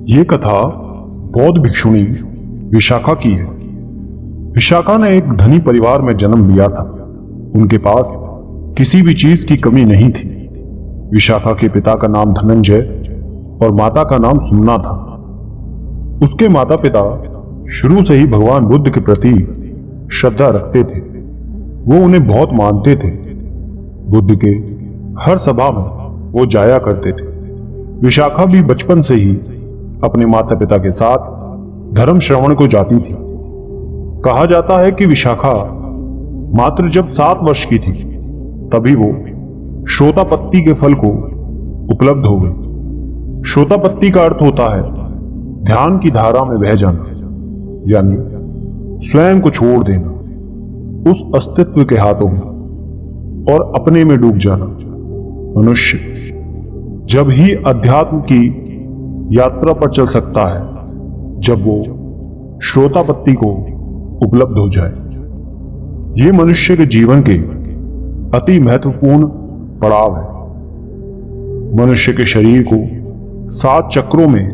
ये कथा बौद्ध भिक्षुणी विशाखा की है। विशाखा ने एक धनी परिवार में जन्म लिया था। उनके पास किसी भी चीज की कमी नहीं थी। विशाखा के पिता का नाम धनंजय और माता का नाम सुमना था। उसके माता पिता शुरू से ही भगवान बुद्ध के प्रति श्रद्धा रखते थे। वो उन्हें बहुत मानते थे। बुद्ध के हर सभा में वो जाया करते थे। विशाखा भी बचपन से ही अपने माता पिता के साथ धर्म श्रवण को जाती थी। कहा जाता है कि विशाखा मात्र जब 7 वर्ष की थी तभी वो श्रोतापत्ति के फल को उपलब्ध हो गई। श्रोतापत्ति का अर्थ होता है ध्यान की धारा में बह जाना, यानी स्वयं को छोड़ देना उस अस्तित्व के हाथों में और अपने में डूब जाना। मनुष्य जब ही अध्यात्म की यात्रा पर चल सकता है जब वो श्रोतापत्ति को उपलब्ध हो जाए। ये मनुष्य के जीवन के अति महत्वपूर्ण पड़ाव है। मनुष्य के शरीर को 7 चक्रों में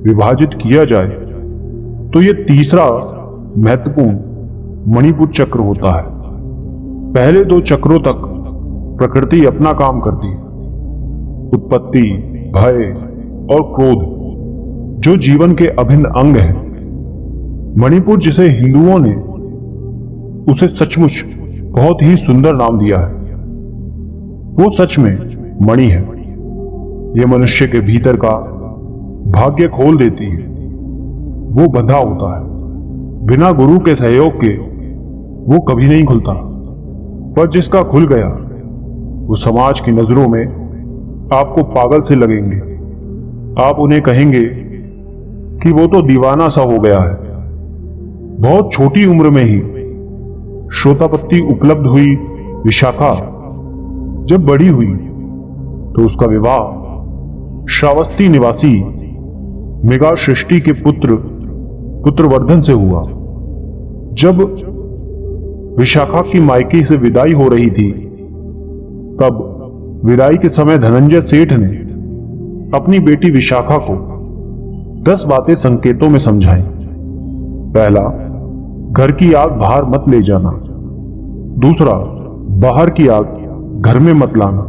विभाजित किया जाए तो ये तीसरा महत्वपूर्ण मणिपुर चक्र होता है। पहले 2 चक्रों तक प्रकृति अपना काम करती है। उत्पत्ति, भय और क्रोध जो जीवन के अभिन्न अंग हैं। मणिपुर जिसे हिंदुओं ने उसे सचमुच बहुत ही सुंदर नाम दिया है, वो सच में मणि है। ये मनुष्य के भीतर का भाग्य खोल देती है। वो बंधा होता है। बिना गुरु के सहयोग के वो कभी नहीं खुलता, पर जिसका खुल गया वो समाज की नजरों में आपको पागल से लगेंगे। आप उन्हें कहेंगे कि वो तो दीवाना सा हो गया है। बहुत छोटी उम्र में ही श्रोतापत्ति उपलब्ध हुई विशाखा जब बड़ी हुई तो उसका विवाह श्रावस्ती निवासी मेघा सृष्टि के पुत्रवर्धन से हुआ। जब विशाखा की मायके से विदाई हो रही थी तब विदाई के समय धनंजय सेठ ने अपनी बेटी विशाखा को 10 बातें संकेतों में समझाई। पहला, घर की आग बाहर मत ले जाना। दूसरा, बाहर की आग घर में मत लाना।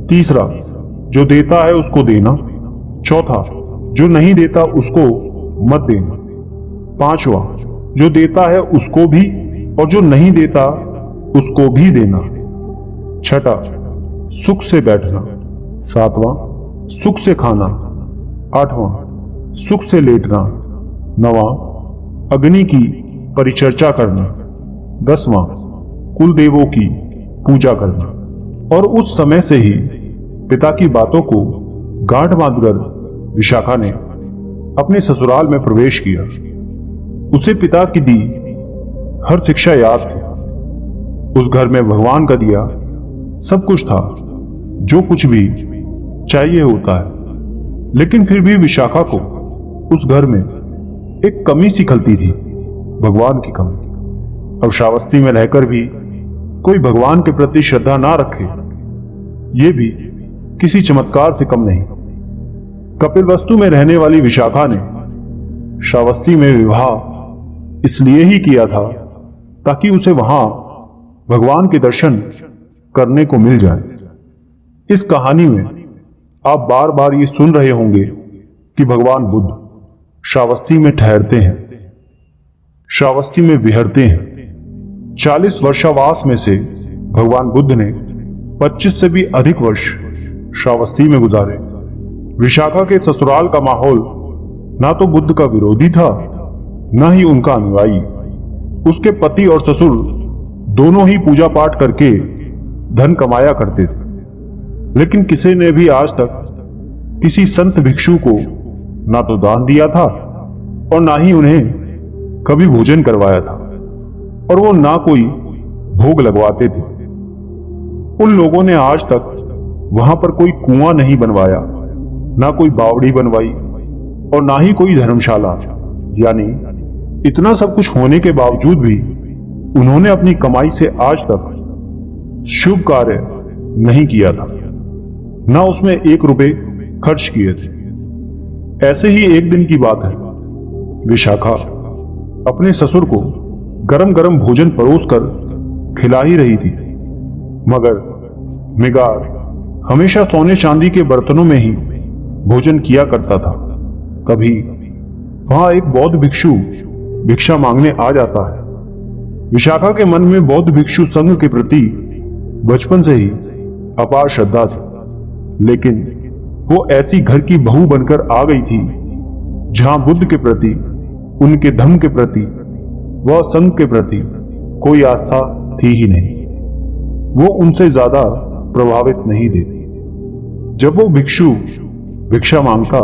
तीसरा, जो देता है उसको देना। चौथा, जो नहीं देता उसको मत देना। पांचवा, जो देता है उसको भी और जो नहीं देता उसको भी देना। छठा, सुख से बैठना। 7वां, सुख से खाना। 8वां, सुख से लेटना। 9वां, अग्नि की परिचर्चा करना। 10वां, कुल देवों की पूजा करना। और उस समय से ही पिता की बातों को गांठ बांधकर विशाखा ने अपने ससुराल में प्रवेश किया। उसे पिता की दी हर शिक्षा याद थी। उस घर में भगवान का दिया सब कुछ था जो कुछ भी चाहिए होता है। लेकिन फिर भी विशाखा को उस घर में एक कमी सी खलती थी, भगवान की कमी। अब श्रावस्ती में रहकर भी कोई भगवान के प्रति श्रद्धा ना रखे, ये भी किसी चमत्कार से कम नहीं। कपिलवस्तु में रहने वाली विशाखा ने श्रावस्ती में विवाह इसलिए ही किया था ताकि उसे वहां भगवान के दर्शन करने को मिल जाए। इस कहानी में आप बार बार ये सुन रहे होंगे कि भगवान बुद्ध श्रावस्ती में ठहरते हैं, श्रावस्ती में विहरते हैं। 40 वर्षावास में से भगवान बुद्ध ने 25 से भी अधिक वर्ष श्रावस्ती में गुजारे। विशाखा के ससुराल का माहौल ना तो बुद्ध का विरोधी था ना ही उनका अनुयायी। उसके पति और ससुर दोनों ही पूजा पाठ करके धन कमाया करते थे, लेकिन किसी ने भी आज तक किसी संत भिक्षु को ना तो दान दिया था और ना ही उन्हें कभी भोजन करवाया था, और वो ना कोई भोग लगवाते थे। उन लोगों ने आज तक वहां पर कोई कुआं नहीं बनवाया, ना कोई बावड़ी बनवाई और ना ही कोई धर्मशाला। यानी इतना सब कुछ होने के बावजूद भी उन्होंने अपनी कमाई से आज तक शुभ कार्य नहीं किया था, ना उसमें 1 रुपए खर्च किए थे। ऐसे ही एक दिन की बात है। विशाखा अपने ससुर को गरम गरम भोजन परोसकर खिला ही रही थी, मगर मिगार हमेशा सोने चांदी के बर्तनों में ही भोजन किया करता था। कभी वहां एक बौद्ध भिक्षु भिक्षा मांगने आ जाता है। विशाखा के मन में बौद्ध भिक्षु संघ के प्रति बचपन से ही अपार श्रद्धा थी, लेकिन वो ऐसी घर की बहू बनकर आ गई थी जहां बुद्ध के प्रति, उनके धम्म के प्रति व संघ के प्रति कोई आस्था थी ही नहीं। वो उनसे ज्यादा प्रभावित नहीं देती। जब वो भिक्षु भिक्षा मांगता,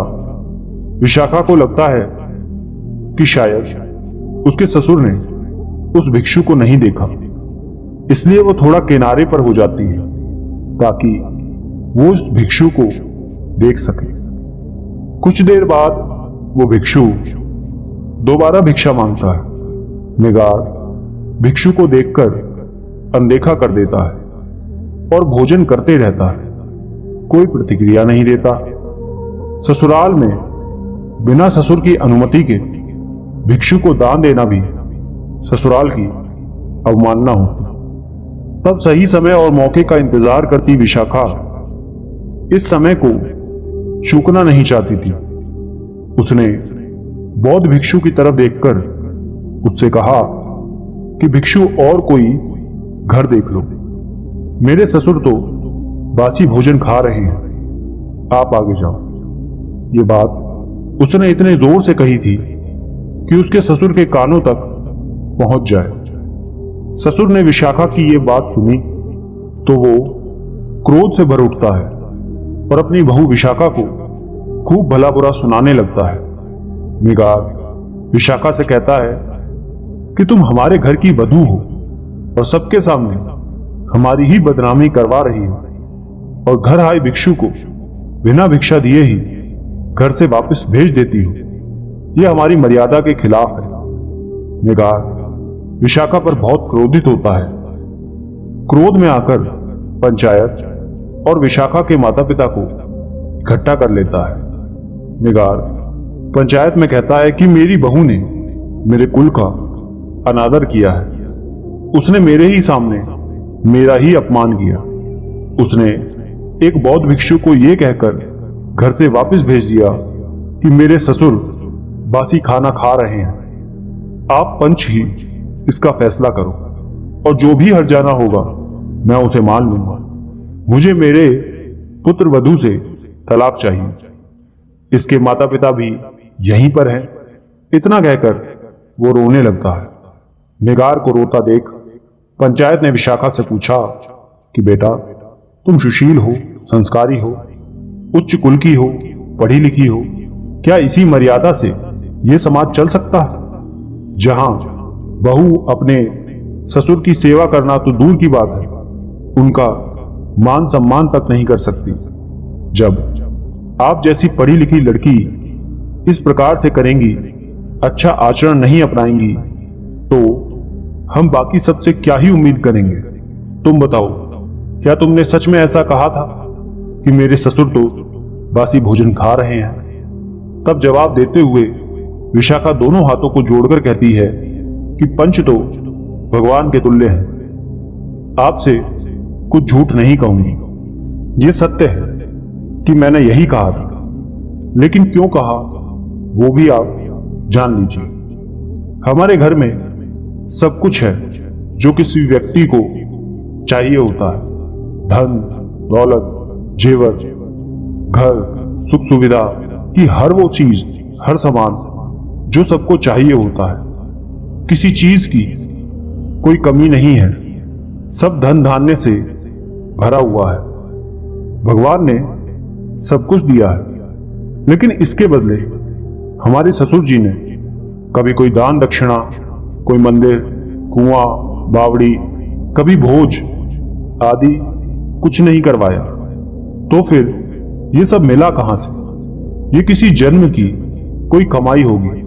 विशाखा को लगता है कि शायद उसके ससुर ने उस भिक्षु को नहीं देखा, इसलिए वो थोड़ा किनारे पर हो जाती है ताकि वो उस भिक्षु को देख सके। कुछ देर बाद वो भिक्षु दोबारा भिक्षा मांगता है। मिगार भिक्षु को देखकर अनदेखा कर देता है और भोजन करते रहता है, कोई प्रतिक्रिया नहीं देता। ससुराल में बिना ससुर की अनुमति के भिक्षु को दान देना भी ससुराल की अवमानना होती। तब सही समय और मौके का इंतजार करती विशाखा इस समय को चूकना नहीं चाहती थी। उसने बौद्ध भिक्षु की तरफ देखकर उससे कहा कि भिक्षु और कोई घर देख लो, मेरे ससुर तो बासी भोजन खा रहे हैं, आप आगे जाओ। ये बात उसने इतने जोर से कही थी कि उसके ससुर के कानों तक पहुंच जाए। ससुर ने विशाखा की ये बात सुनी तो वो क्रोध से भर उठता है और अपनी बहू विशाखा को खूब भला बुरा सुनाने लगता है। मिगार विशाखा से कहता है कि तुम हमारे घर की वधू हो और सबके सामने हमारी ही बदनामी करवा रही हो और घर आए भिक्षु को बिना भिक्षा दिए ही घर से वापस भेज देती हो। यह हमारी मर्यादा के खिलाफ है। मिगार विशाखा पर बहुत क्रोधित होता है। क्रोध में आकर पंचायत और विशाखा के माता पिता को इकट्ठा कर लेता है। मिगार पंचायत में कहता है कि मेरी बहू ने मेरे कुल का अनादर किया है, उसने मेरे ही सामने मेरा ही अपमान किया। उसने एक बौद्ध भिक्षु को यह कहकर घर से वापस भेज दिया कि मेरे ससुर बासी खाना खा रहे हैं, आप पंच ही इसका फैसला करो और जो भी हर्जाना होगा मैं उसे मान लूंगा। मुझे मेरे पुत्र वधू से तलाक चाहिए। इसके माता पिता भी यहीं पर हैं। इतना कहकर वो रोने लगता है। मिगार को रोता देख पंचायत ने विशाखा से पूछा कि बेटा, तुम सुशील हो, संस्कारी हो, उच्च कुल की हो, पढ़ी लिखी हो, क्या इसी मर्यादा से यह समाज चल सकता है जहां बहू अपने ससुर की सेवा करना तो दूर की बात है, उनका मान सम्मान तक नहीं कर सकती। जब आप जैसी पढ़ी लिखी लड़की इस प्रकार से करेंगी, अच्छा आचरण नहीं अपनाएंगी, तो हम बाकी सबसे क्या ही उम्मीद करेंगे। तुम बताओ, क्या तुमने सच में ऐसा कहा था कि मेरे ससुर तो बासी भोजन खा रहे हैं? तब जवाब देते हुए विशाखा दोनों हाथों को जोड़कर कहती है कि पंच तो भगवान के तुल्य हैं। आपसे कुछ झूठ नहीं कहूंगी। यह सत्य है कि मैंने यही कहा था, लेकिन क्यों कहा वो भी आप जान लीजिए। हमारे घर में सब कुछ है जो किसी व्यक्ति को चाहिए होता है। धन, दौलत, जेवर, घर, सुख सुविधा की हर वो चीज, हर सामान जो सबको चाहिए होता है। किसी चीज की कोई कमी नहीं है। सब धन धान्य से भरा हुआ है। भगवान ने सब कुछ दिया है, लेकिन इसके बदले हमारे ससुर जी ने कभी कोई दान दक्षिणा, कोई मंदिर, कुआं, बावड़ी, कभी भोज आदि कुछ नहीं करवाया। तो फिर ये सब मिला कहां से? ये किसी जन्म की कोई कमाई होगी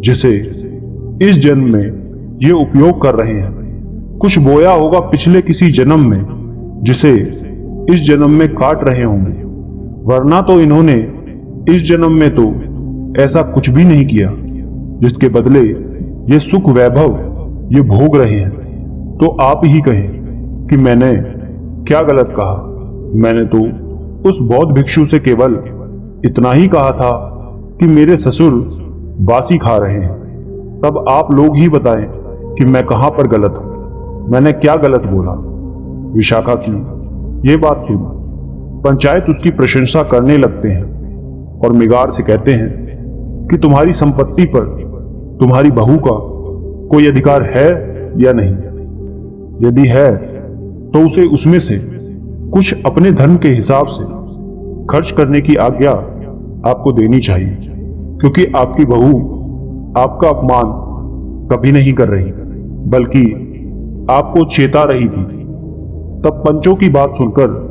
जिसे इस जन्म में ये उपयोग कर रहे हैं। कुछ बोया होगा पिछले किसी जन्म में जिसे इस जन्म में काट रहे होंगे, वरना तो इन्होंने इस जन्म में तो ऐसा कुछ भी नहीं किया जिसके बदले ये सुख वैभव ये भोग रहे हैं, तो आप ही कहें कि मैंने क्या गलत कहा। मैंने तो उस बौद्ध भिक्षु से केवल इतना ही कहा था कि मेरे ससुर बासी खा रहे हैं। तब आप लोग ही बताएं कि मैं कहां पर गलत हूं, मैंने क्या गलत बोला। विशाखा की ये बात सुन पंचायत उसकी प्रशंसा करने लगते हैं और मिगार से कहते हैं कि तुम्हारी संपत्ति पर तुम्हारी बहू का कोई अधिकार है या नहीं। यदि है तो उसे उसमें से कुछ अपने धर्म के हिसाब से खर्च करने की आज्ञा आपको देनी चाहिए, क्योंकि आपकी बहू आपका अपमान कभी नहीं कर रही बल्कि आपको चेता रही थी। तब पंचों की बात सुनकर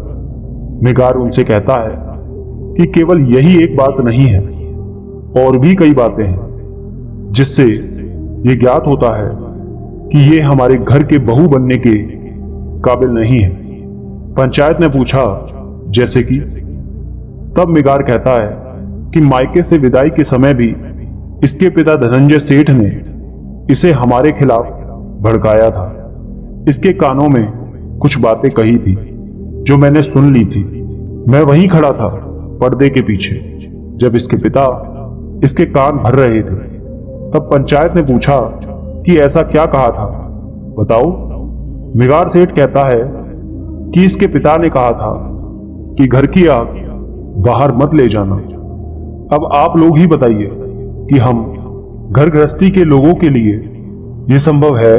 मिगार उनसे कहता है कि केवल यही एक बात नहीं है, और भी कई बातें हैं जिससे ये ज्ञात होता है कि ये हमारे घर के बहू बनने के काबिल नहीं है। पंचायत ने पूछा, जैसे कि? तब मिगार कहता है कि मायके से विदाई के समय भी इसके पिता धनंजय सेठ ने इसे हमारे खिलाफ भड़काया था। इसके कानों में कुछ बातें कही थी जो मैंने सुन ली थी। मैं वहीं खड़ा था पर्दे के पीछे जब इसके पिता इसके कान भर रहे थे। तब पंचायत ने पूछा कि ऐसा क्या कहा था, बताओ। मिगार सेठ कहता है कि इसके पिता ने कहा था कि घर की आग बाहर मत ले जाना। अब आप लोग ही बताइए कि हम घर गृहस्थी के लोगों के लिए यह संभव है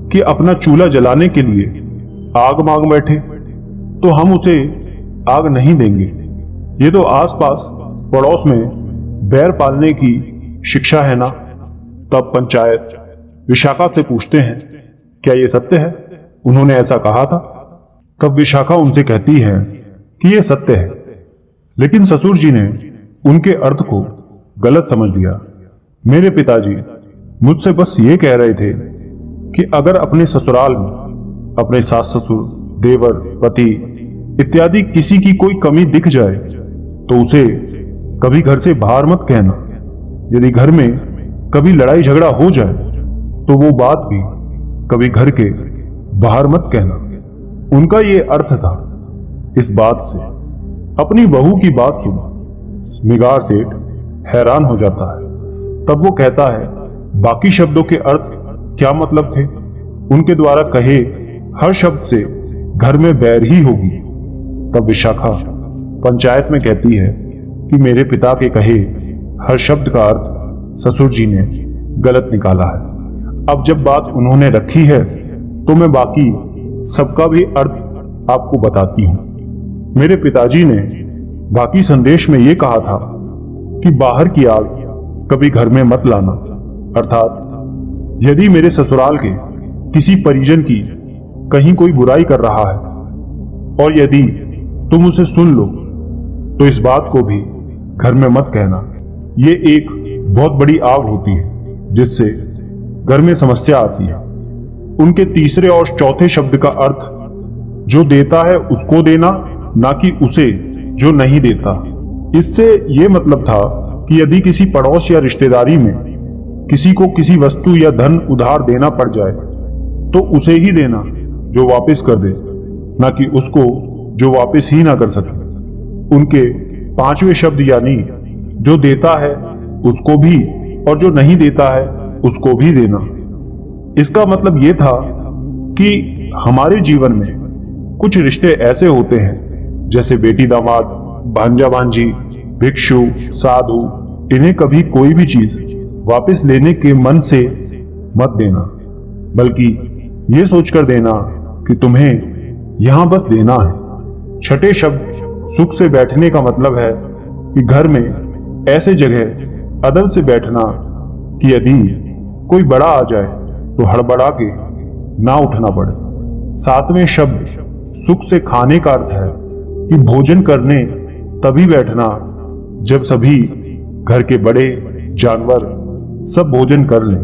कि अपना चूल्हा जलाने के लिए आग मांग बैठे, तो हम उसे आग नहीं देंगे। ये तो आसपास पड़ोस में बैर पालने की शिक्षा है ना। तब पंचायत विशाखा से पूछते हैं, क्या यह सत्य है? उन्होंने ऐसा कहा था? तब विशाखा उनसे कहती है कि यह सत्य है, लेकिन ससुर जी ने उनके अर्थ को गलत समझ लिया। मेरे पिताजी मुझसे बस ये कह रहे थे कि अगर अपने ससुराल में अपने सास ससुर, देवर, पति इत्यादि किसी की कोई कमी दिख जाए तो उसे कभी घर से बाहर मत कहना। यदि घर में कभी लड़ाई झगड़ा हो जाए तो वो बात भी कभी घर के बाहर मत कहना। उनका ये अर्थ था। इस बात से अपनी बहू की बात सुन मिगार सेठ हैरान हो जाता है। तब वो कहता है, बाकी शब्दों के अर्थ क्या मतलब थे? उनके द्वारा कहे हर शब्द से घर में बैर ही होगी। तब विशाखा पंचायत में कहती है कि मेरे पिता के कहे हर शब्द का अर्थ ससुर जी ने गलत निकाला है। अब जब बात उन्होंने रखी है तो मैं बाकी सबका भी अर्थ आपको बताती हूं। मेरे पिताजी ने बाकी संदेश में यह कहा था कि बाहर की आग कभी घर में मत लाना, अर्थात यदि मेरे ससुराल के किसी परिजन की कहीं कोई बुराई कर रहा है और यदि तुम उसे सुन लो तो इस बात को भी घर में मत कहना। ये एक बहुत बड़ी आग होती है जिससे घर में समस्या आती है। उनके तीसरे और चौथे शब्द का अर्थ जो देता है उसको देना, ना कि उसे जो नहीं देता। इससे यह मतलब था कि यदि किसी पड़ोस या रिश्तेदारी में किसी को किसी वस्तु या धन उधार देना पड़ जाए तो उसे ही देना जो वापस कर दे, ना कि उसको जो वापस ही ना कर सके। उनके पांचवें शब्द यानी जो देता है उसको भी और जो नहीं देता है उसको भी देना। इसका मतलब यह था कि हमारे जीवन में कुछ रिश्ते ऐसे होते हैं जैसे बेटी दामाद, भांजा भांजी, भिक्षु, साधु, इन्हें कभी कोई भी चीज वापस लेने के मन से मत देना, बल्कि यह सोचकर देना कि तुम्हें यहां बस देना है। छठे शब्द सुख से बैठने का मतलब है कि घर में ऐसे जगह अदब से बैठना कि यदि कोई बड़ा आ जाए तो हड़बड़ा के ना उठना पड़े। सातवें शब्द सुख से खाने का अर्थ है कि भोजन करने तभी बैठना जब सभी घर के बड़े, जानवर सब भोजन कर लें,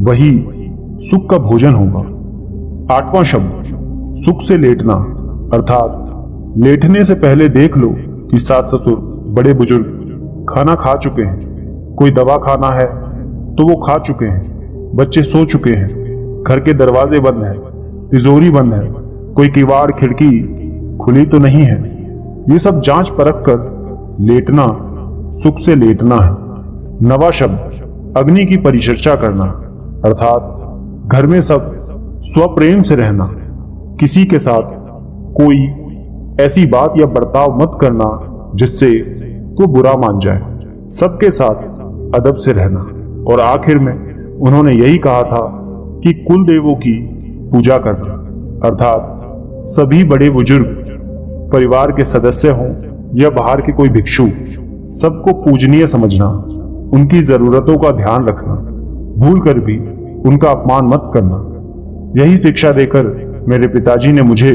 वही सुख का भोजन होगा। आठवां शब्द सुख से लेटना, अर्थात लेटने से पहले देख लो कि सास ससुर, बड़े बुजुर्ग खाना खा चुके हैं कोई दवा खाना है तो वो खा चुके हैं, बच्चे सो चुके हैं, घर के दरवाजे बंद हैं, तिजोरी बंद है, कोई किवाड़ खिड़की खुली तो नहीं है। ये सब जांच परख कर लेटना सुख से लेटना है। नवा शब्द अग्नि की परिचर्चा करना, अर्थात घर में सब स्वप्रेम से रहना। किसी के साथ कोई ऐसी बात या बर्ताव मत करना जिससे वो बुरा मान जाए। सबके साथ अदब से रहना। और आखिर में उन्होंने यही कहा था कि कुल देवों की पूजा करना, अर्थात सभी बड़े बुजुर्ग परिवार के सदस्य हों या बाहर के कोई भिक्षु, सबको पूजनीय समझना, उनकी जरूरतों का ध्यान रखना, भूल कर भी उनका अपमान मत करना। यही शिक्षा देकर मेरे पिताजी ने मुझे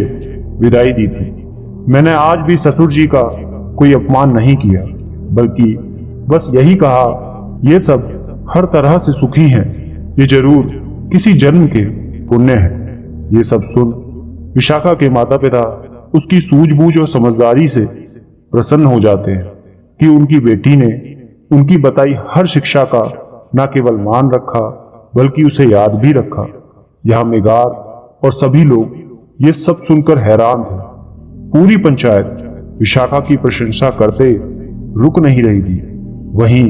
विदाई दी थी। मैंने आज भी ससुर जी का कोई अपमान नहीं किया, बल्कि बस यही कहा, ये सब हर तरह से सुखी हैं, ये जरूर किसी जन्म के पुण्य हैं। ये सब सुन विशाखा के माता पिता उसकी सूझबूझ और समझदारी से प्रसन्न हो जाते हैं कि उनकी बेटी ने उनकी बताई हर शिक्षा का न केवल मान रखा बल्कि उसे याद भी रखा। यहां मेगार और सभी लोग ये सब सुनकर हैरान थे। पूरी पंचायत विशाखा की प्रशंसा करते रुक नहीं रही थी। वहीं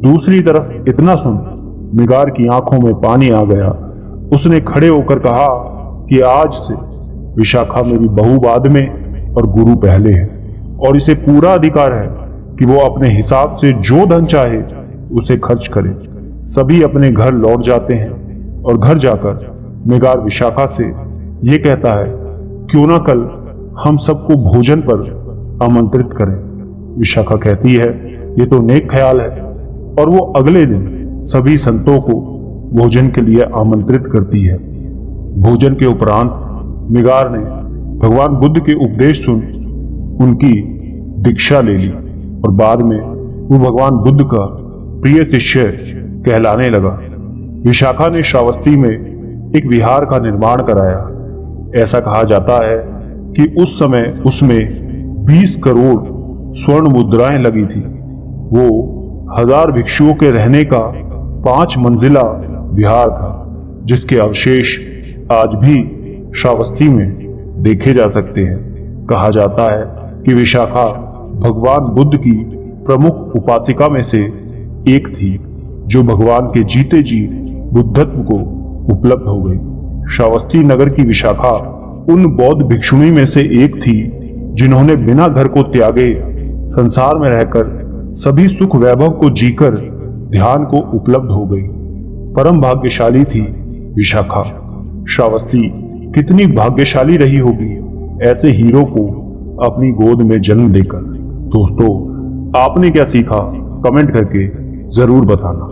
दूसरी तरफ इतना सुन मेगार की आंखों में पानी आ गया। उसने खड़े होकर कहा कि आज से विशाखा मेरी बहू बाद में और गुरु पहले है, और इसे पूरा अधिकार है कि वो अपने हिसाब से जो धन चाहे उसे खर्च करे। सभी अपने घर लौट जाते हैं और घर जाकर मेगार विशाखा से ये कहता है, क्यों ना कल हम सबको भोजन पर आमंत्रित करें। विशाखा कहती है, ये तो नेक ख्याल है, और वो अगले दिन सभी संतों को भोजन के लिए आमंत्रित करती है। भोजन के उपरांत मेगार ने भगवान बुद्ध के उपदेश सुन उनकी दीक्षा ले ली और बाद में वो भगवान बुद्ध का प्रिय शिष्य कहलाने लगा। विशाखा ने श्रावस्ती में एक विहार का निर्माण कराया। ऐसा कहा जाता है कि उस समय उसमें 20 करोड़ स्वर्ण मुद्राएं लगी थी। वो 1000 भिक्षुओं के रहने का 5 मंजिला विहार था, जिसके अवशेष आज भी श्रावस्ती में देखे जा सकते हैं। कहा जाता है कि विशाखा भगवान बुद्ध की प्रमुख उपासिका में से एक थी, जो भगवान के जीते जी बुद्धत्व को उपलब्ध हो गई। श्रावस्ती नगर की विशाखा उन बौद्ध भिक्षुणी में से एक थी जिन्होंने बिना घर को त्यागे संसार में रहकर सभी सुख वैभव को जीकर ध्यान को उपलब्ध हो गई। परम भाग्यशाली थी विशाखा। श्रावस्ती कितनी भाग्यशाली रही होगी ऐसे हीरो को अपनी गोद में जन्म देकर। दोस्तों, आपने क्या सीखा कमेंट करके जरूर बताना।